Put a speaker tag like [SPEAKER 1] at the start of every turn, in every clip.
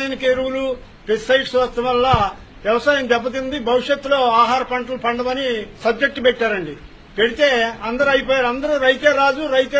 [SPEAKER 1] రసాయనిక ఎరువులు పెస్టిసైడ్స్ వల్ల వల్ల వ్యవసాయం దెబ్బతింది. భవిష్యత్తులో ఆహార పంటలు పండమని సబ్జెక్టు పెట్టారండి. పెడితే అందరూ అయిపోయారు. అందరూ రైతే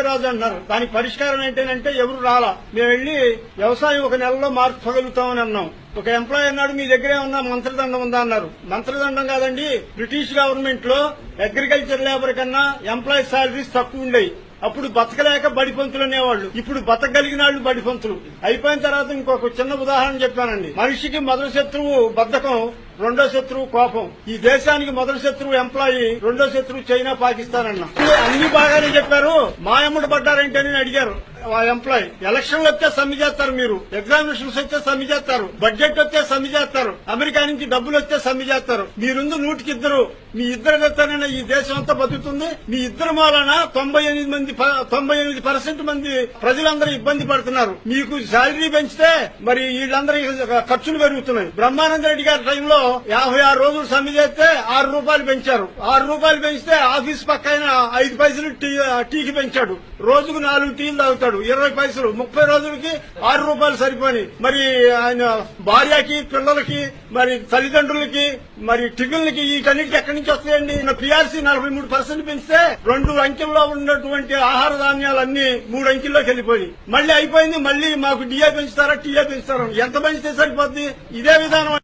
[SPEAKER 1] రాజు అన్నారు. దానికి పరిష్కారం ఏంటంటే ఎవరు రాలా. మేము వెళ్లి వ్యవసాయం ఒక నెలలో మార్చగలుగుతామని అన్నాం. ఒక ఎంప్లాయీ అన్నాడు, మీ దగ్గరే ఉన్న మంత్రిదండం ఉందా అన్నారు. మంత్రిదండం కాదండి, బ్రిటిష్ గవర్నమెంట్ లో అగ్రికల్చర్ లేబర్ కన్నా ఎంప్లాయీ సాలరీస్ తక్కువ ఉండేవి. అప్పుడు బతకలేక బడిపంతులు అనేవాళ్ళు, ఇప్పుడు బతకగలిగిన వాళ్ళు బడిపంతులు. అయిపోయిన తర్వాత ఇంకొక చిన్న ఉదాహరణ చెప్పానండి. మనిషికి మొదటి శత్రువు బద్ధకం, రెండో శత్రువు కోపం. ఈ దేశానికి మొదటి శత్రువు ఎంప్లాయీ, రెండో శత్రువు చైనా, పాకిస్తాన్ అన్న. అన్ని బాగానే చెప్పారు. మాయమ్మడు పడ్డారంటే అని అడిగారు ఆ ఎంప్లాయీ. ఎలక్షన్లు వస్తే సమ్మె చేస్తారు, మీరు ఎగ్జామినేషన్స్ వస్తే సమ్మె చేస్తారు, బడ్జెట్ వస్తే సమ్మె చేస్తారు, అమెరికా నుంచి డబ్బులు వస్తే సమ్మె చేస్తారు. మీరుందు 100కి 2. మీ ఇద్దరు వెళ్తానైనా ఈ దేశం అంతా బతుకుతుంది. మీ ఇద్దరు మూలన 98% మంది ప్రజలందరూ ఇబ్బంది పడుతున్నారు. మీకు శాలరీ పెంచితే మరి వీళ్ళందరూ ఖర్చులు పెరుగుతున్నాయి. బ్రహ్మానంద రెడ్డి గారి టైంలో 56 రోజులు సమ్మె చేస్తే 6 రూపాయలు పెంచారు. 6 రూపాయలు పెంచితే ఆఫీస్ పక్కన 5 పైసలు టీకి పెంచాడు. రోజుకు 4 టీలు తాగుతాడు, 20 పైసలు. 30 రోజులకి 6 రూపాయలు సరిపోయి. మరి ఆయన భార్యకి, పిల్లలకి, మరి తల్లిదండ్రులకి, మరి టిఫిన్లకి వీటన్నిటికి ఎక్కడి నుంచి వస్తాయండి? పిఆర్సీ 43% పెంచితే 2 అంకెల్లో ఉన్నటువంటి ఆహార ధాన్యాలన్నీ 3 అంకెల్లోకి వెళ్ళిపోయి. మళ్ళీ అయిపోయింది. మళ్ళీ మాకు డిఏ పెంచుతారా, టీఏ పెంచుతారా? ఎంత పెంచితే సరిపోద్ది? ఇదే విధానం